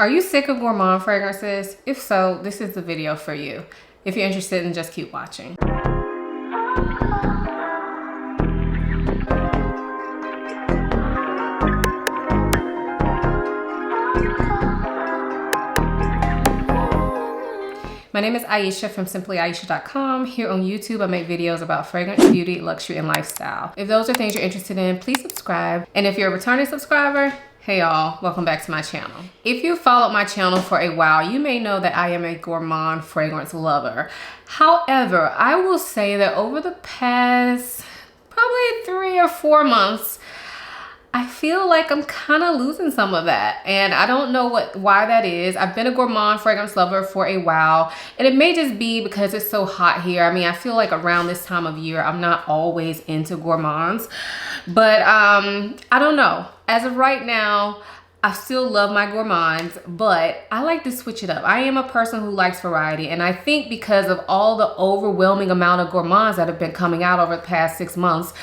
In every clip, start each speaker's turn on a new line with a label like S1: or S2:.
S1: Are you sick of gourmand fragrances? If so, this is the video for you. If you're interested, then just keep watching. My name is Ayesha from simplyayesha.com. Here on YouTube, I make videos about fragrance, beauty, luxury, and lifestyle. If those are things you're interested in, please subscribe. And if you're a returning subscriber, hey y'all, welcome back to my channel. If you followed my channel for a while, you may know that I am a gourmand fragrance lover. However, I will say that over the past probably 3 or 4 months, I feel like I'm kind of losing some of that, and I don't know why that is. I've been a gourmand fragrance lover for a while, and it may just be because it's so hot here. I mean, I feel like around this time of year, I'm not always into gourmands, but I don't know. As of right now, I still love my gourmands, but I like to switch it up. I am a person who likes variety, and I think because of all the overwhelming amount of gourmands that have been coming out over the past 6 months,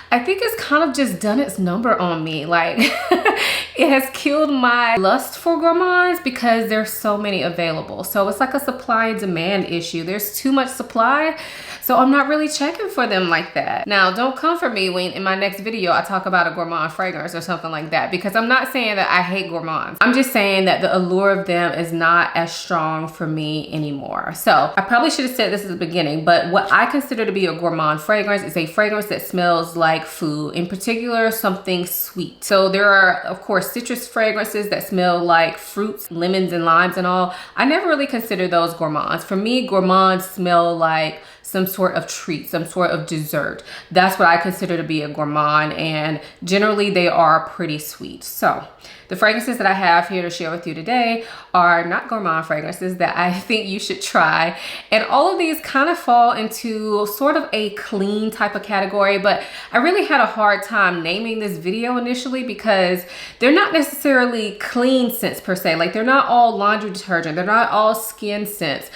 S1: I think it's kind of just done its number on me. Like, it has killed my lust for gourmands because there's so many available. So it's like a supply and demand issue. There's too much supply, so I'm not really checking for them like that. Now, don't come for me when in my next video I talk about a gourmand fragrance or something like that, because I'm not saying that I hate gourmands. I'm just saying that the allure of them is not as strong for me anymore. So I probably should have said this at the beginning, but what I consider to be a gourmand fragrance is a fragrance that smells like food, in particular something sweet. So there are, of course, citrus fragrances that smell like fruits, lemons and limes and all. I never really consider those gourmands. For me, gourmands smell like some sort of treat, some sort of dessert. That's what I consider to be a gourmand, and generally they are pretty sweet. So the fragrances that I have here to share with you today are not gourmand fragrances that I think you should try. And all of these kind of fall into sort of a clean type of category, but I really had a hard time naming this video initially because they're not necessarily clean scents per se. Like, they're not all laundry detergent, they're not all skin scents.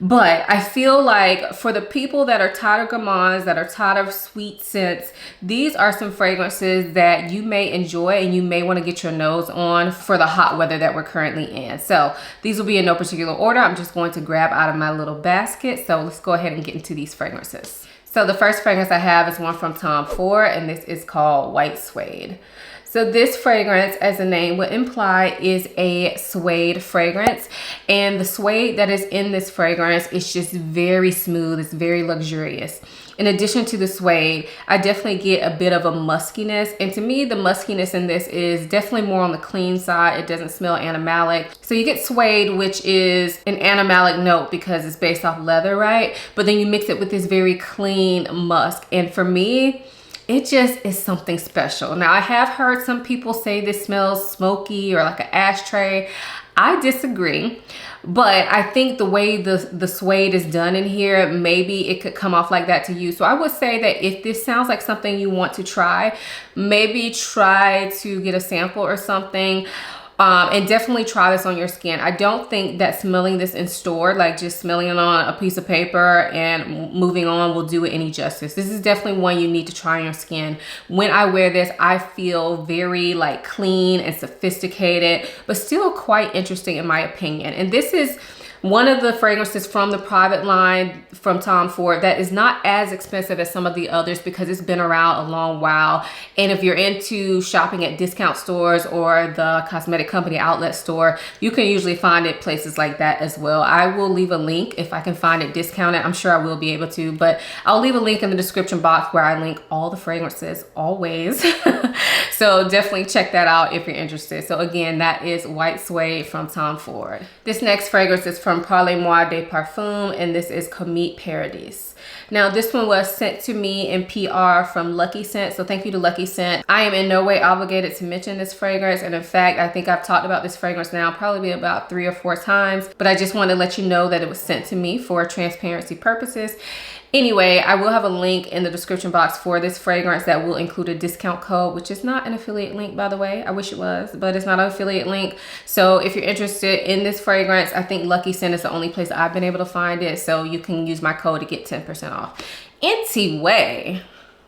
S1: But I feel like for the people that are tired of gourmands, that are tired of sweet scents, these are some fragrances that you may enjoy and you may want to get your nose on for the hot weather that we're currently in. So these will be in no particular order. I'm just going to grab out of my little basket. So let's go ahead and get into these fragrances. So the first fragrance I have is one from Tom Ford, and this is called White Suede. So this fragrance, as the name would imply, is a suede fragrance. And the suede that is in this fragrance is just very smooth. It's very luxurious. In addition to the suede, I definitely get a bit of a muskiness. And to me, the muskiness in this is definitely more on the clean side. It doesn't smell animalic. So you get suede, which is an animalic note because it's based off leather, right? But then you mix it with this very clean musk. And for me, it just is something special. Now, I have heard some people say this smells smoky or like an ashtray. I disagree, but I think the way the suede is done in here, maybe it could come off like that to you. So I would say that if this sounds like something you want to try, maybe try to get a sample or something. And definitely try this on your skin. I don't think that smelling this in store, like just smelling it on a piece of paper and moving on, will do it any justice. This is definitely one you need to try on your skin. When I wear this, I feel very like clean and sophisticated, but still quite interesting in my opinion. And this is one of the fragrances from the Prive line from Tom Ford that is not as expensive as some of the others because it's been around a long while. And if you're into shopping at discount stores or the cosmetic company outlet store, you can usually find it places like that as well. I will leave a link if I can find it discounted. I'm sure I will be able to, but I'll leave a link in the description box where I link all the fragrances always. So definitely check that out if you're interested. So again, that is White Suede from Tom Ford. This next fragrance is from Parle Moi Kit Paradise, and this is Comete Paradise. Now, this one was sent to me in PR from Lucky Scent, so thank you to Lucky Scent. I am in no way obligated to mention this fragrance, and in fact, I think I've talked about this fragrance now probably about 3 or 4 times, but I just want to let you know that it was sent to me for transparency purposes. Anyway, I will have a link in the description box for this fragrance that will include a discount code, which is not an affiliate link, by the way. I wish it was, but it's not an affiliate link. So if you're interested in this fragrance, I think Lucky Scent is the only place I've been able to find it. So you can use my code to get 10% off. Anyway,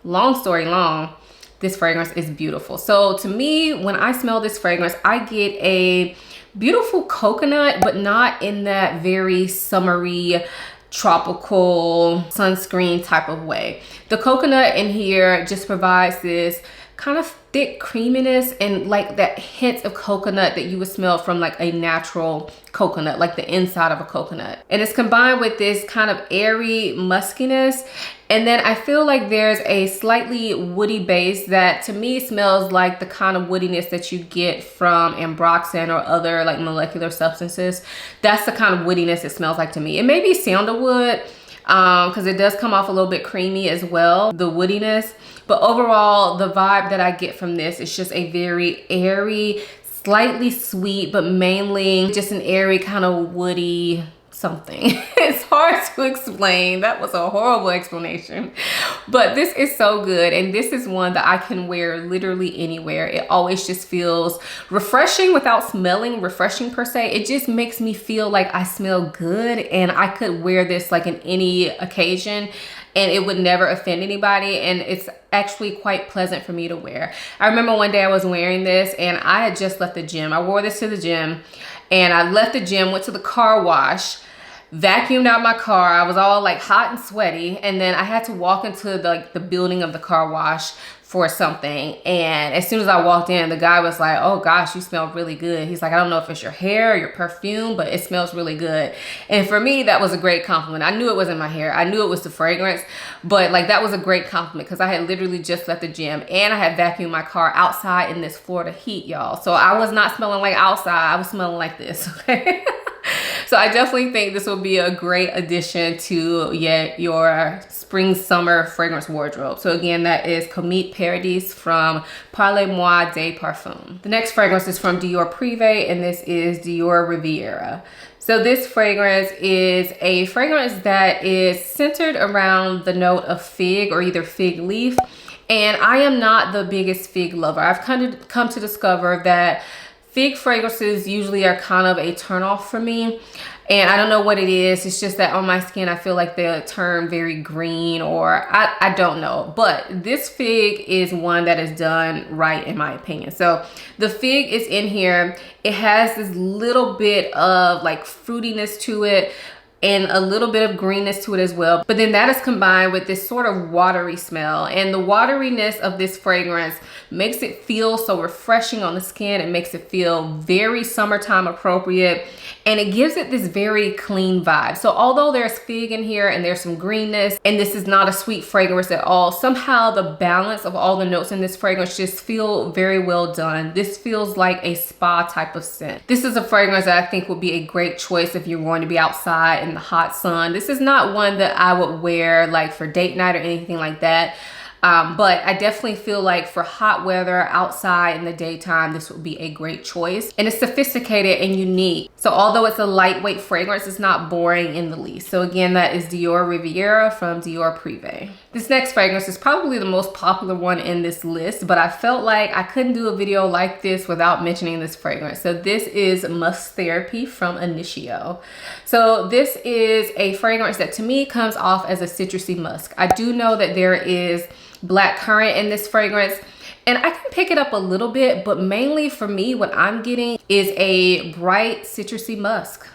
S1: long story long, this fragrance is beautiful. So to me, when I smell this fragrance, I get a beautiful coconut, but not in that very summery, tropical sunscreen type of way. The coconut in here just provides this kind of thick creaminess and like that hint of coconut that you would smell from like a natural coconut, like the inside of a coconut. And it's combined with this kind of airy muskiness. And then I feel like there's a slightly woody base that to me smells like the kind of woodiness that you get from ambroxan or other like molecular substances. That's the kind of woodiness it smells like to me. It may be sandalwood, because it does come off a little bit creamy as well, the woodiness. But overall, the vibe that I get from this is just a very airy, slightly sweet, but mainly just an airy kind of woody something. It's hard to explain. That was a horrible explanation. But this is so good. And this is one that I can wear literally anywhere. It always just feels refreshing without smelling refreshing per se. It just makes me feel like I smell good and I could wear this like in any occasion and it would never offend anybody, and it's actually quite pleasant for me to wear. I remember one day I was wearing this and I had just left the gym. I wore this to the gym and I left the gym, went to the car wash, vacuumed out my car. I was all like hot and sweaty, and then I had to walk into the building of the car wash for something. And as soon as I walked in, the guy was like, "Oh gosh, you smell really good." He's like, "I don't know if it's your hair or your perfume, but it smells really good." And for me, that was a great compliment. I knew it wasn't my hair. I knew it was the fragrance, but like that was a great compliment because I had literally just left the gym and I had vacuumed my car outside in this Florida heat, y'all. So I was not smelling like outside. I was smelling like this, okay? So I definitely think this will be a great addition to your spring summer fragrance wardrobe. So again, that is Comete Paradise from Parle Moi Kit Parfum. The next fragrance is from Dior Prive, and this is Dioriviera. So this fragrance is a fragrance that is centered around the note of fig or either fig leaf. And I am not the biggest fig lover. I've kind of come to discover that fig fragrances usually are kind of a turnoff for me. And I don't know what it is. It's just that on my skin, I feel like they'll turn very green, or I don't know. But this fig is one that is done right in my opinion. So the fig is in here. It has this little bit of like fruitiness to it and a little bit of greenness to it as well. But then that is combined with this sort of watery smell. And the wateriness of this fragrance makes it feel so refreshing on the skin. It makes it feel very summertime appropriate. And it gives it this very clean vibe. So although there's fig in here and there's some greenness, and this is not a sweet fragrance at all, somehow the balance of all the notes in this fragrance just feel very well done. This feels like a spa type of scent. This is a fragrance that I think would be a great choice if you're going to be outside in the hot sun. This is not one that I would wear like for date night or anything like that. But I definitely feel like for hot weather outside in the daytime, this would be a great choice. And it's sophisticated and unique. So although it's a lightweight fragrance, it's not boring in the least. So again, that is Dioriviera from Dior Prive. This next fragrance is probably the most popular one in this list, but I felt like I couldn't do a video like this without mentioning this fragrance. So this is Musk Therapy from Initio. So this is a fragrance that to me comes off as a citrusy musk. I do know that there is black currant in this fragrance, and I can pick it up a little bit, but mainly for me, what I'm getting is a bright citrusy musk.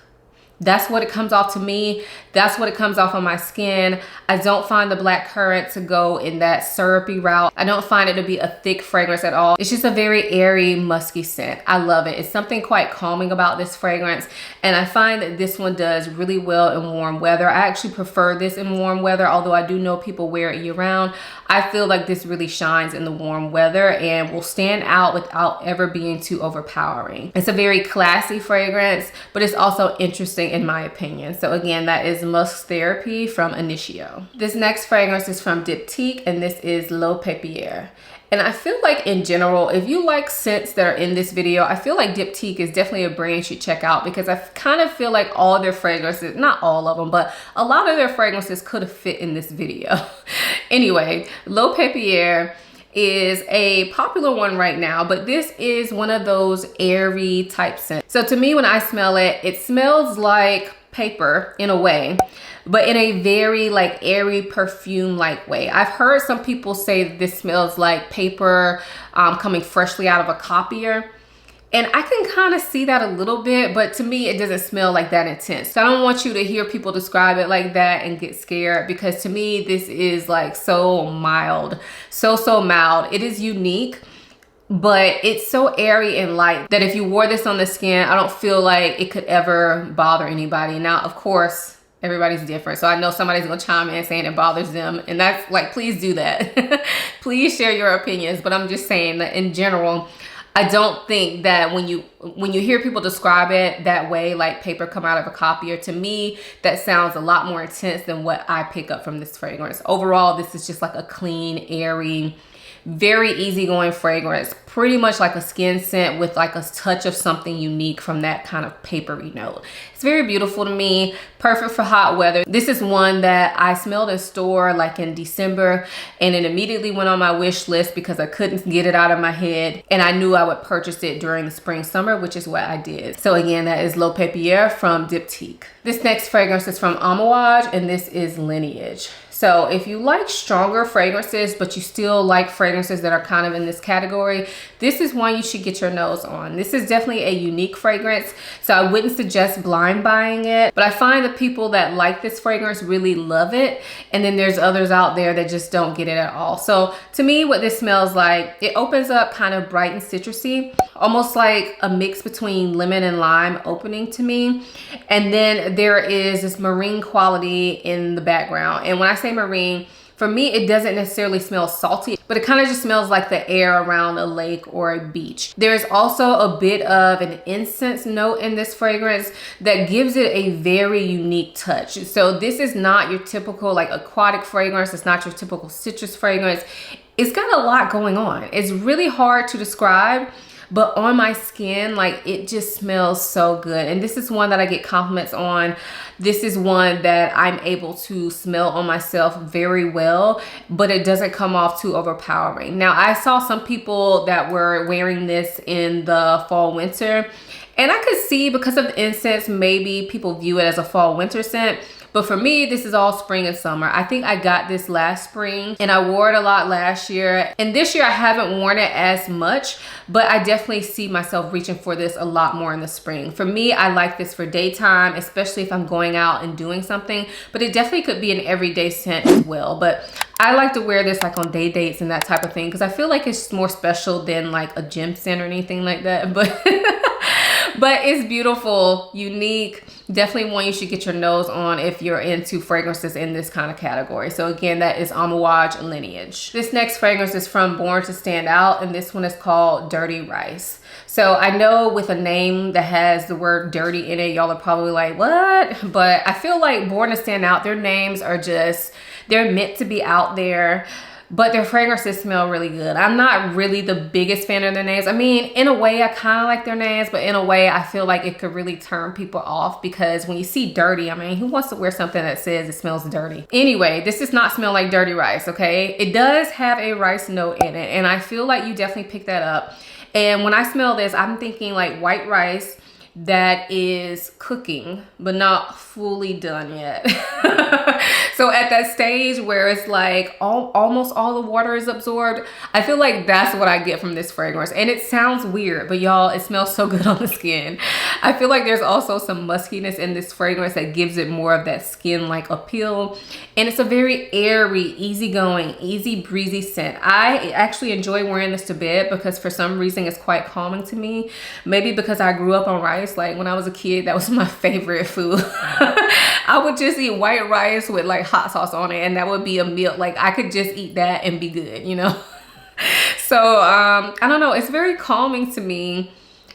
S1: That's what it comes off to me. That's what it comes off on my skin. I don't find the black currant to go in that syrupy route. I don't find it to be a thick fragrance at all. It's just a very airy, musky scent. I love it. It's something quite calming about this fragrance. And I find that this one does really well in warm weather. I actually prefer this in warm weather, although I do know people wear it year round. I feel like this really shines in the warm weather and will stand out without ever being too overpowering. It's a very classy fragrance, but it's also interesting in my opinion. So again, that is Musk Therapy from Initio. This next fragrance is from Diptyque, and this is L'Eau Papier. And I feel like in general, if you like scents that are in this video, I feel like Diptyque is definitely a brand you should check out, because I kind of feel like all their fragrances, not all of them, but a lot of their fragrances could have fit in this video. Anyway, L'Eau Papier is a popular one right now, but this is one of those airy type scents. So to me, when I smell it, it smells like paper in a way, but in a very like airy perfume like way. I've heard some people say that this smells like paper coming freshly out of a copier. And I can kind of see that a little bit, but to me, it doesn't smell like that intense. So I don't want you to hear people describe it like that and get scared, because to me, this is like so mild, so mild. It is unique, but it's so airy and light that if you wore this on the skin, I don't feel like it could ever bother anybody. Now, of course, everybody's different. So I know somebody's gonna chime in saying it bothers them, and that's like, please do that. Please share your opinions, but I'm just saying that in general, I don't think that when you hear people describe it that way, like paper come out of a copier, to me, that sounds a lot more intense than what I pick up from this fragrance. Overall, this is just like a clean, airy, very easygoing fragrance, pretty much like a skin scent with like a touch of something unique from that kind of papery note. It's very beautiful to me, perfect for hot weather. This is one that I smelled in store like in December, and it immediately went on my wish list because I couldn't get it out of my head, and I knew I would purchase it during the spring summer, which is what I did. So again, that is L'Eau Papier from Diptyque. This next fragrance is from Amouage, and this is Lineage. So if you like stronger fragrances, but you still like fragrances that are kind of in this category, this is one you should get your nose on. This is definitely a unique fragrance, so I wouldn't suggest blind buying it, but I find the people that like this fragrance really love it, and then there's others out there that just don't get it at all. So to me, what this smells like, it opens up kind of bright and citrusy, almost like a mix between lemon and lime opening to me. And then there is this marine quality in the background. And when I say marine, for me, it doesn't necessarily smell salty, but it kind of just smells like the air around a lake or a beach. There's also a bit of an incense note in this fragrance that gives it a very unique touch. So this is not your typical like aquatic fragrance. It's not your typical citrus fragrance. It's got a lot going on. It's really hard to describe, but on my skin, like, it just smells so good. And this is one that I get compliments on. This is one that I'm able to smell on myself very well, but it doesn't come off too overpowering. Now, I saw some people that were wearing this in the fall winter, and I could see because of the incense, maybe people view it as a fall winter scent. But for me, this is all spring and summer. I think I got this last spring and I wore it a lot last year. And this year I haven't worn it as much, but I definitely see myself reaching for this a lot more in the spring. For me, I like this for daytime, especially if I'm going out and doing something, but it definitely could be an everyday scent as well. But I like to wear this like on day dates and that type of thing, because I feel like it's more special than like a gym scent or anything like that. But but it's beautiful, unique, definitely one you should get your nose on if you're into fragrances in this kind of category. So again, that is Amouage Lineage. This next fragrance is from Born to Stand Out, and this one is called Dirty Rice. So I know with a name that has the word dirty in it, y'all are probably like, what? But I feel like Born to Stand Out, their names are just, they're meant to be out there, but their fragrances smell really good. I'm not really the biggest fan of their names. I mean, in a way, I kind of like their names, but in a way, I feel like it could really turn people off, because when you see dirty, I mean, who wants to wear something that says it smells dirty? Anyway, this does not smell like dirty rice, okay? It does have a rice note in it, and I feel like you definitely pick that up. And when I smell this, I'm thinking like white rice that is cooking, but not fully done yet. So at that stage where it's like almost all the water is absorbed, I feel like that's what I get from this fragrance. And it sounds weird, but y'all, it smells so good on the skin. I feel like there's also some muskiness in this fragrance that gives it more of that skin-like appeal. And it's a very airy, easygoing, easy breezy scent. I actually enjoy wearing this to bed because for some reason it's quite calming to me. Maybe because I grew up on rice. Like when I was a kid, that was my favorite food. I would just eat white rice with like hot sauce on it, and that would be a meal. Like I could just eat that and be good, you know? So I don't know, it's very calming to me.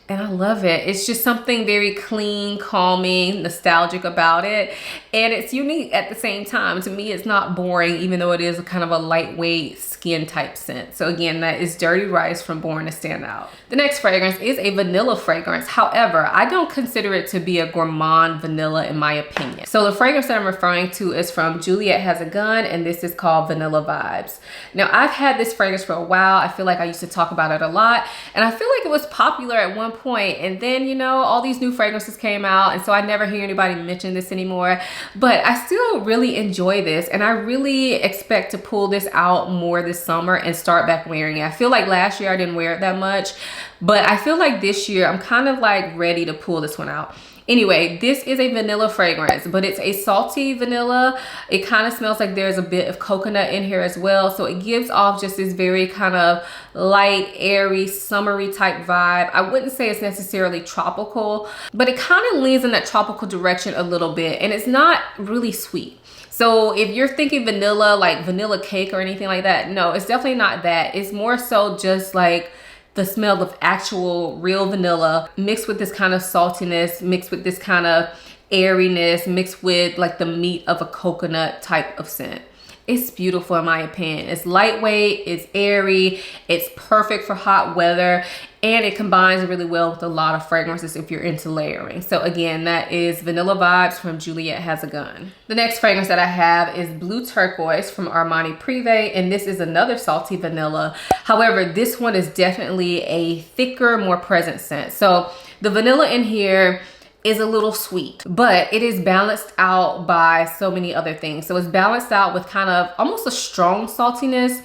S1: And I love it. It's just something very clean, calming, nostalgic about it. And it's unique at the same time. To me, it's not boring, even though it is kind of a lightweight skin type scent. So again, that is Dirty Rice from Born to Stand Out. The next fragrance is a vanilla fragrance. However, I don't consider it to be a gourmand vanilla in my opinion. So the fragrance that I'm referring to is from Juliet Has a Gun, and this is called Vanilla Vibes. Now, I've had this fragrance for a while. I feel like I used to talk about it a lot, and I feel like it was popular at one point, and then, you know, all these new fragrances came out, and so I never hear anybody mention this anymore. But I still really enjoy this, and I really expect to pull this out more this this summer and start back wearing it. I feel like last year I didn't wear it that much, but I feel like this year I'm kind of like ready to pull this one out. Anyway, this is a vanilla fragrance, but it's a salty vanilla. It kind of smells like there's a bit of coconut in here as well. So it gives off just this very kind of light, airy, summery type vibe. I wouldn't say it's necessarily tropical, but it kind of leans in that tropical direction a little bit, and it's not really sweet. So if you're thinking vanilla, like vanilla cake or anything like that, no, it's definitely not that. It's more so just like the smell of actual real vanilla mixed with this kind of saltiness, mixed with this kind of airiness, mixed with like the meat of a coconut type of scent. It's beautiful in my opinion. It's lightweight, it's airy, it's perfect for hot weather, and it combines really well with a lot of fragrances if you're into layering. So again, that is Vanilla Vibes from Juliet Has a Gun. The next fragrance that I have is Blue Turquoise from Armani Prive, and this is another salty vanilla. However, this one is definitely a thicker, more present scent. So the vanilla in here is a little sweet, but it is balanced out by so many other things. So it's balanced out with kind of almost a strong saltiness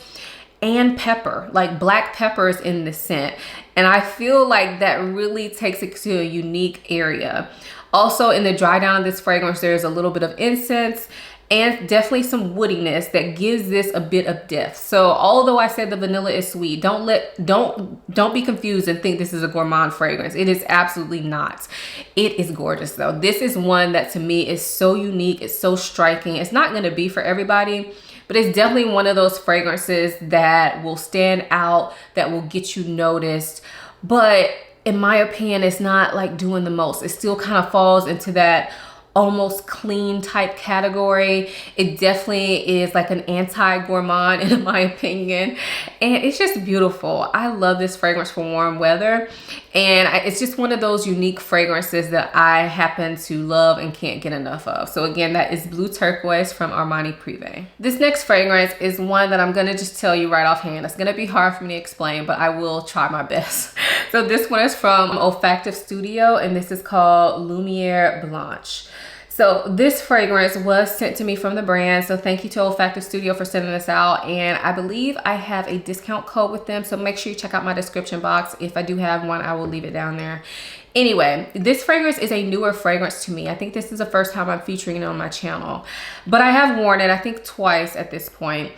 S1: and pepper, like black peppers in the scent. And I feel like that really takes it to a unique area. Also in the dry down of this fragrance, there's a little bit of incense and definitely some woodiness that gives this a bit of depth. So although I said the vanilla is sweet, don't be confused and think this is a gourmand fragrance. It is absolutely not. It is gorgeous though. This is one that to me is so unique. It's so striking. It's not gonna be for everybody, but it's definitely one of those fragrances that will stand out, that will get you noticed. But in my opinion, it's not like doing the most. It still kind of falls into that almost clean type category. It definitely is like an anti-gourmand in my opinion, and it's just beautiful. I love this fragrance for warm weather, and it's just one of those unique fragrances that I happen to love and can't get enough of. So again, that is Blue Turquoise from Armani Prive. This next fragrance is one that I'm gonna just tell you right offhand. It's gonna be hard for me to explain, but I will try my best. So this one is from Olfactive Studio, and this is called Lumiere Blanche. So this fragrance was sent to me from the brand. So thank you to Olfactive Studio for sending this out. And I believe I have a discount code with them. So make sure you check out my description box. If I do have one, I will leave it down there. Anyway, this fragrance is a newer fragrance to me. I think this is the first time I'm featuring it on my channel. But I have worn it, I think twice at this point.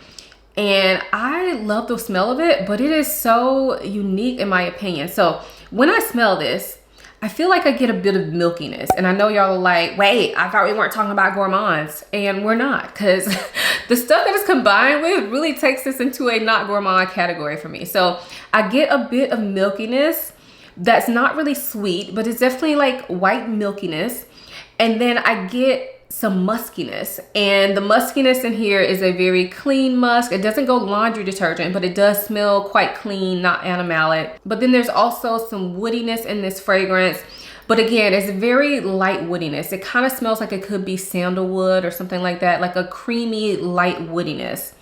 S1: And I love the smell of it, but it is so unique in my opinion. So when I smell this, I feel like I get a bit of milkiness, and I know y'all are like, wait, I thought we weren't talking about gourmands, and we're not, because the stuff that it's combined with really takes this into a not gourmand category for me. So I get a bit of milkiness that's not really sweet, but it's definitely like white milkiness, and then I get some muskiness, and the muskiness in here is a very clean musk. It doesn't go laundry detergent, but it does smell quite clean, not animalic. But then there's also some woodiness in this fragrance, but again, it's very light woodiness. It kind of smells like it could be sandalwood or something like that, like a creamy light woodiness.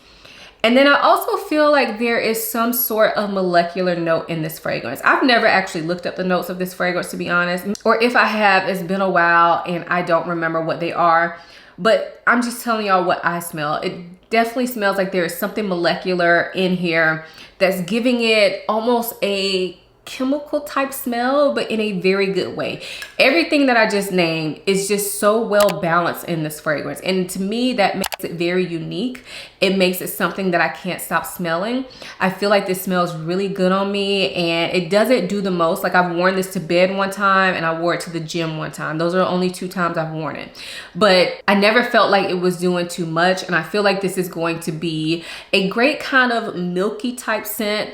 S1: And then I also feel like there is some sort of molecular note in this fragrance. I've never actually looked up the notes of this fragrance, to be honest. Or if I have, it's been a while and I don't remember what they are. But I'm just telling y'all what I smell. It definitely smells like there is something molecular in here that's giving it almost a chemical type smell, but in a very good way. Everything that I just named is just so well balanced in this fragrance, and to me that makes it very unique. It makes it something that I can't stop smelling. I feel like this smells really good on me, and it doesn't do the most. Like I've worn this to bed one time and I wore it to the gym one time. Those are the only 2 times I've worn it, but I never felt like it was doing too much, and I feel like this is going to be a great kind of milky type scent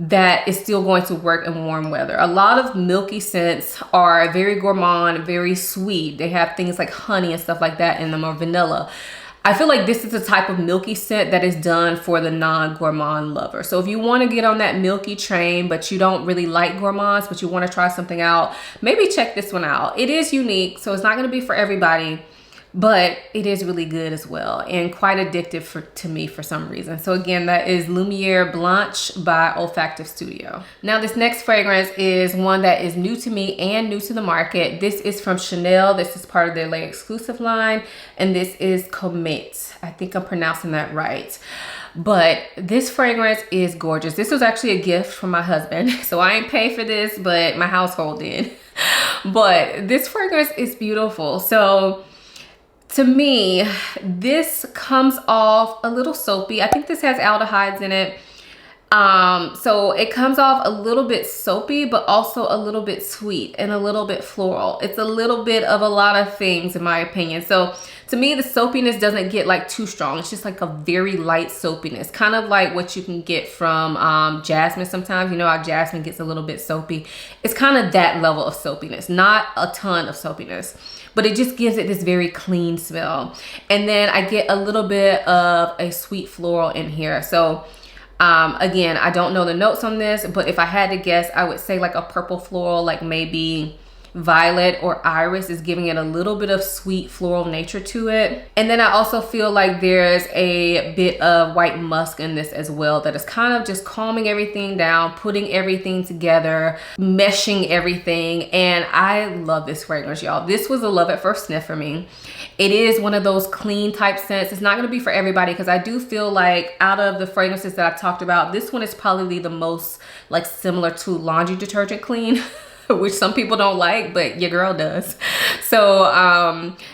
S1: that is still going to work in warm weather. A lot of milky scents are very gourmand, very sweet. They have things like honey and stuff like that in them, or vanilla. I feel like this is the type of milky scent that is done for the non-gourmand lover. So if you want to get on that milky train, but you don't really like gourmands, but you want to try something out, maybe check this one out. It is unique, so it's not going to be for everybody, but it is really good as well, and quite addictive to me for some reason. So again, that is Lumiere Blanche by Olfactive Studio. Now this next fragrance is one that is new to me and new to the market. This is from Chanel. This is part of their Lay exclusive line, and this is Comete. I think I'm pronouncing that right. But this fragrance is gorgeous. This was actually a gift from my husband. So I ain't pay for this, but my household did. But this fragrance is beautiful. So to me, this comes off a little soapy. I think this has aldehydes in it. So it comes off a little bit soapy, but also a little bit sweet and a little bit floral. It's a little bit of a lot of things in my opinion. So to me, the soapiness doesn't get like too strong. It's just like a very light soapiness, kind of like what you can get from jasmine sometimes. You know how jasmine gets a little bit soapy. It's kind of that level of soapiness, not a ton of soapiness, but it just gives it this very clean smell. And then I get a little bit of a sweet floral in here. So again, I don't know the notes on this, but if I had to guess, I would say like a purple floral, like maybe violet or iris is giving it a little bit of sweet floral nature to it. And then I also feel like there's a bit of white musk in this as well, that is kind of just calming everything down, putting everything together, meshing everything. And I love this fragrance, y'all. This was a love at first sniff for me. It is one of those clean type scents. It's not going to be for everybody, because I do feel like out of the fragrances that I've talked about, this one is probably the most like similar to laundry detergent clean. Which some people don't like, but your girl does. So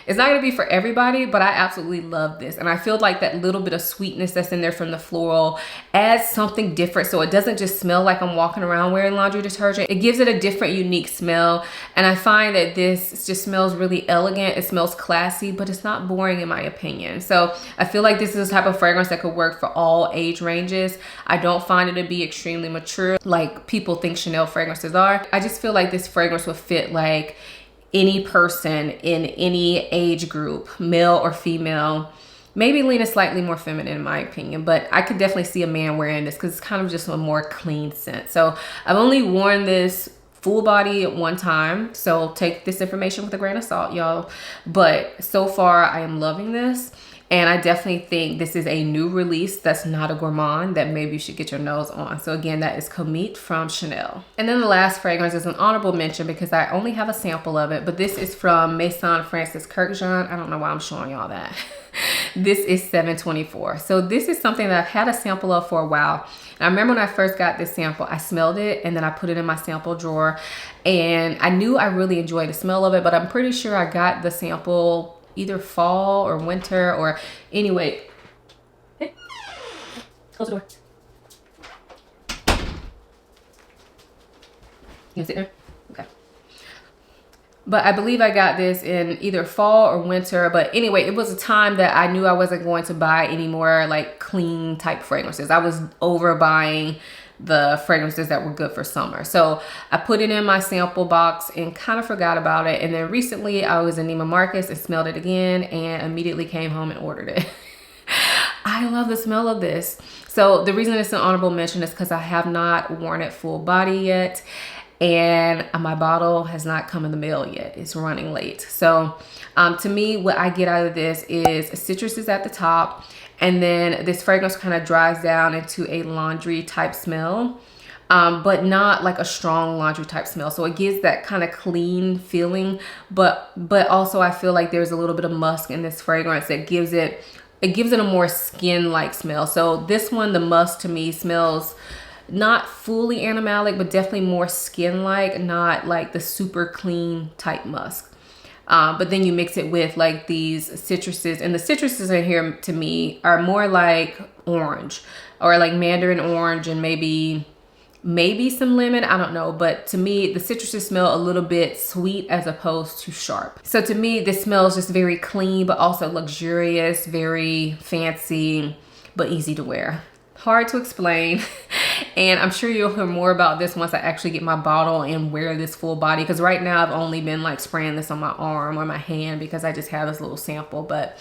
S1: it's not gonna be for everybody, but I absolutely love this. And I feel like that little bit of sweetness that's in there from the floral adds something different. So it doesn't just smell like I'm walking around wearing laundry detergent. It gives it a different, unique smell. And I find that this just smells really elegant. It smells classy, but it's not boring in my opinion. So I feel like this is a type of fragrance that could work for all age ranges. I don't find it to be extremely mature like people think Chanel fragrances are. I just feel like this fragrance would fit like any person in any age group, male or female. Maybe leaning slightly more feminine in my opinion, but I could definitely see a man wearing this because it's kind of just a more clean scent. So I've only worn this full body one time, so take this information with a grain of salt, y'all. But so far I am loving this. And I definitely think this is a new release that's not a gourmand that maybe you should get your nose on. So again, that is Comete from Chanel. And then the last fragrance is an honorable mention because I only have a sample of it, but this is from Maison Francis Kurkdjian. I don't know why I'm showing y'all that. This is 724. So this is something that I've had a sample of for a while. And I remember when I first got this sample, I smelled it and then I put it in my sample drawer. And I knew I really enjoyed the smell of it, but I'm pretty sure I got the sample either fall or winter or anyway. Hey, close the door. You can sit there? Okay. But I believe I got this in either fall or winter. But anyway, it was a time that I knew I wasn't going to buy any more like clean type fragrances. I was over buying the fragrances that were good for summer. So I put it in my sample box and kind of forgot about it. And then recently I was in Neiman Marcus and smelled it again and immediately came home and ordered it. I love the smell of this. So the reason it's an honorable mention is because I have not worn it full body yet. And my bottle has not come in the mail yet. It's running late. So to me, what I get out of this is citrus is at the top. And then this fragrance kind of dries down into a laundry type smell, but not like a strong laundry type smell. So it gives that kind of clean feeling, but also I feel like there's a little bit of musk in this fragrance that gives it a more skin-like smell. So this one, the musk to me smells not fully animalic, but definitely more skin-like, not like the super clean type musk. But then you mix it with like these citruses, and the citruses in here to me are more like orange or like mandarin orange and maybe some lemon, I don't know. But to me, the citruses smell a little bit sweet as opposed to sharp. So to me, this smells just very clean, but also luxurious, very fancy, but easy to wear. Hard to explain. And I'm sure you'll hear more about this once I actually get my bottle and wear this full body, because right now I've only been like spraying this on my arm or my hand because I just have this little sample. But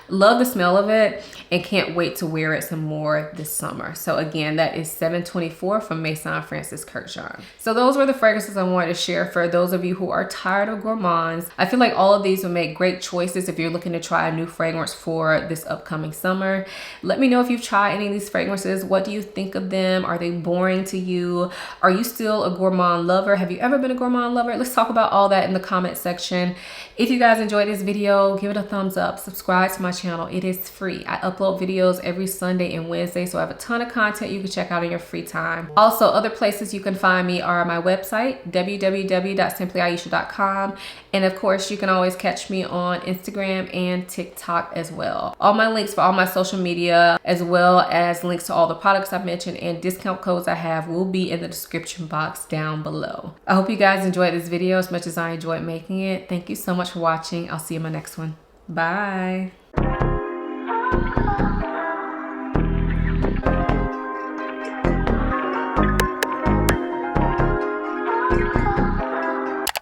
S1: love the smell of it and can't wait to wear it some more this summer. So again, that is 724 from Maison Francis Kurkdjian. So those were the fragrances I wanted to share for those of you who are tired of gourmands. I feel like all of these will make great choices if you're looking to try a new fragrance for this upcoming summer. Let me know if you've tried any of these fragrances. What do you think of them? Are they get boring to you? Are you still a gourmand lover? Have you ever been a gourmand lover? Let's talk about all that in the comment section. If you guys enjoyed this video, give it a thumbs up, subscribe to my channel. It is free. I upload videos every Sunday and Wednesday, so I have a ton of content you can check out in your free time. Also, other places you can find me are my website, www.simplyayesha.com, and of course you can always catch me on Instagram and TikTok as well. All my links for all my social media, as well as links to all the products I've mentioned and discount codes I have, will be in the description box down below. I hope you guys enjoyed this video as much as I enjoyed making it. Thank you so much for watching. I'll see you in my next one. Bye.